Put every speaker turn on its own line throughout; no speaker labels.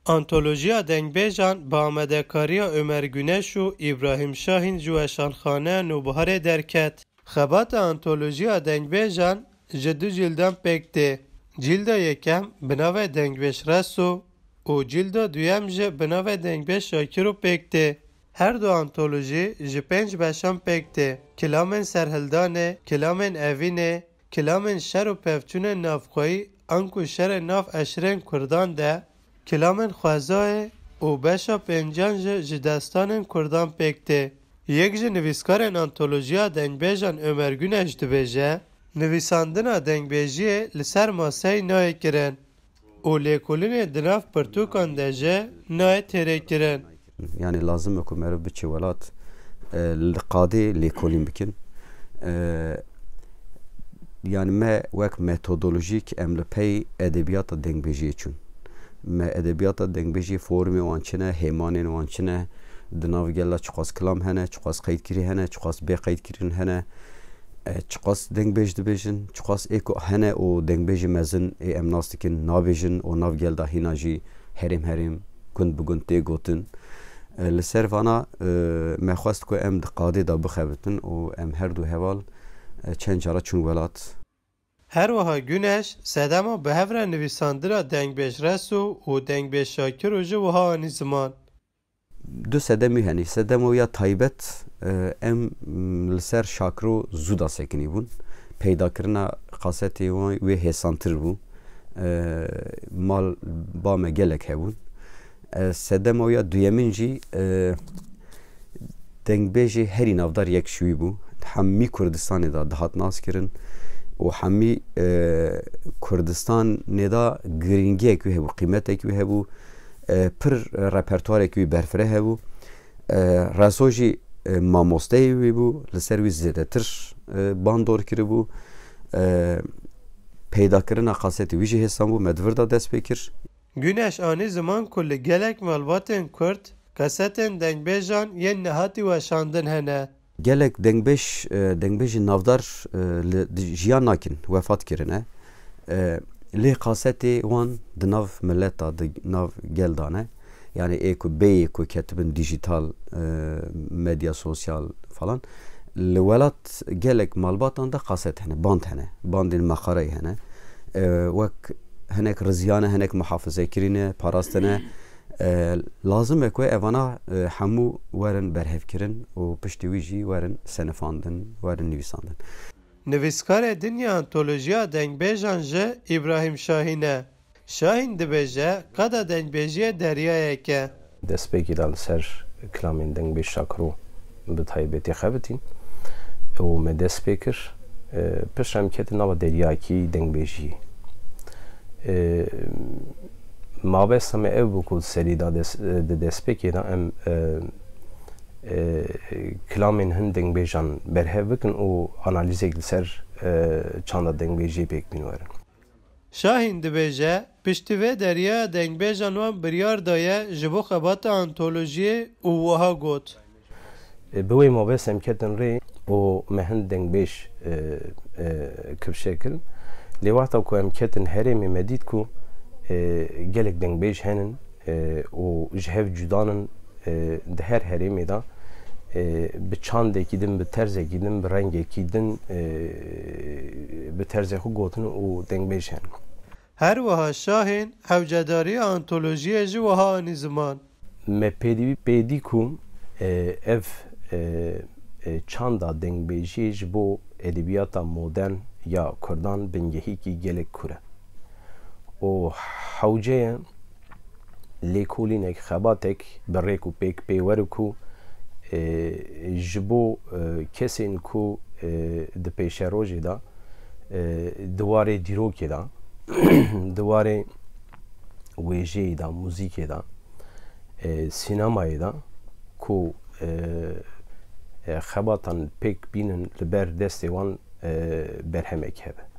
Antolojiya dengbêjan bi amedekariya Ömer Güneş û İbrahim Şahin ji Weşanxaneya Nûbiharê derket. Xebata antolojiya dengbêjan ji du cîldan pêk tê. Cîlda yekem bi navê Dengbêj Reso û cîlda duyem jî bi navê Dengbêj Şakiro pêk tê. Her du antoloji ji 5 beşan pêk tê. Kilamên serhildanê, kilamên evînê, kilamên şer û pevçûnên navxweyî an ku şerê nav eşrên Kurdan de, kilamên xwezayê û beşa pêncan jî ji destanên Kurdan pêk tê. Yek ji nivîskarên antolojiya dengbêjan Ömer Güneş dibêje, nivîsandina dengbêjiyê li ser maseyê nayê kirin û lêkolînê di nav pirtûkan de jî nayê têrê kirin.
Yani lazım ku merv biçî welat li qadê lêkolîn bikin. Yani me wek metodolojik em li pey edebiyata dengbêjiyê çûn. Me edebiyata dengbêjî formê wan çi ne, hêmanên wan çi ne, di nav gela çiqas kilam hene, çiqas qeydkirî hene, çiqas bê qeydkirîn hene, çiqas dengbêj dibêjin, çiqas ê ku hene û dengbêjî mezin ê em nas dikin nabêjin û nav gel da hîna jî herêm gund bi gund tê gotin. Li ser vana me xwest ku em di qadê da bixebitin û em her du heval çend cara çûn welat.
Her wiha Güneş sedema bi hev re nivîsandina Dengbêj Reso û Dengbêj Şakiro ji wiha anî ziman.
Du sedemî henî. Sedema ya taybet em li ser Şakiro zû da sekinî bûn. Peydakirina qasetê wê hêsantir bû. Mal ba me gelek hebûn. Sedema ya duyemîn jî dengbêjê herî navdar yek şûyî bû. Hemî Kurdistanê da dihat nas kirin û hemî Kurdistanê da giringiyek wî hebû, qîmetek wî hebû, pir repertuarek wî berfireh hebû. Reso jî mamosteyê wî bû, li ser wî zêdetir bandor kiribû. Peydakirina qasetê wî jî hêsan bû, me divir da dest pê kir.
Güneş anî ziman ku li gelek malbatên Kurd kasetên dengbêjan yên nehatî weşandin hene.
Gelek dengbêjî navdar li jiyan nakin, wefat kirine. Lê qasetê wan di nav milleta, di nav gel dane. Yani ê ku bêyê ku ketibin dijital medya sosyal falan. Li welat gelek malbatan da qaset hene, band hene. Bandên meqareyê hene. Wek hinek riziyane, hinek muhafizekirîne, parastine. Lazım e ku evana hemû werin berhevkirin û piştî wî jî werin senifandin, werin nivîsandin.
Nivîskarê dinya antolojiya dengbêjan ji İbrahim Şahin e. Şahin dibêje qeda dengbêjiyê deryayek e.
Destpêkî da li ser kilamên Dengbêj Şakiro bi taybetî xebitîn û me dest pê kir pişt em ketin nava deryakî dengbêjiyê. Mabesta me ev bû ku serî da di destpêkê da em kilamên hin dengbêjan berhev bikin û analîzek li ser çanda dengbêjiyê pêk bîn werin.
Şahin dibêje piştî vê deryaya dengbêjan wan biryar daye ji bo xebata antolojiyê û wiha got.
Bi wê mabest em ketin rê û me hin dengbêj kivşekirin. Lê wexta ku em ketin herêmê me dît ku gelek dengbêj henin û ji hev cudanin di her herêmê da bi çandekî din, bi terzekî din, bi rengekî din, bi terzê xwe gotin û dengbêj henin.
Her wiha Şahin hewcedariya antolojiyê ji wiha anî ziman.
Me pêdî ku ev çanda dengbêjiyê ji bo edebiyata modern ya Kurdan bingehîkî gelek kur e. û hewceyê lêkolînek, xebatek bi rêk û pêk pê were ku ji bo kesên ku di pêşerojê da di warê dîrokê da di warê wêjeyê da, muzîkê da, sînemayê da ku xebatan pêk bînin li ber destê wan berhemek hebe.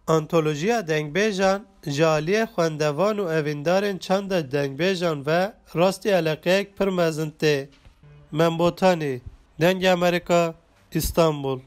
Antolojiya dengbêjan ji aliyê xwendevan û evîndarên çanda dengbêjan ve rastî eleqeyek pir mezin tê. Membotanî, Dengê Amerîka, İstanbul.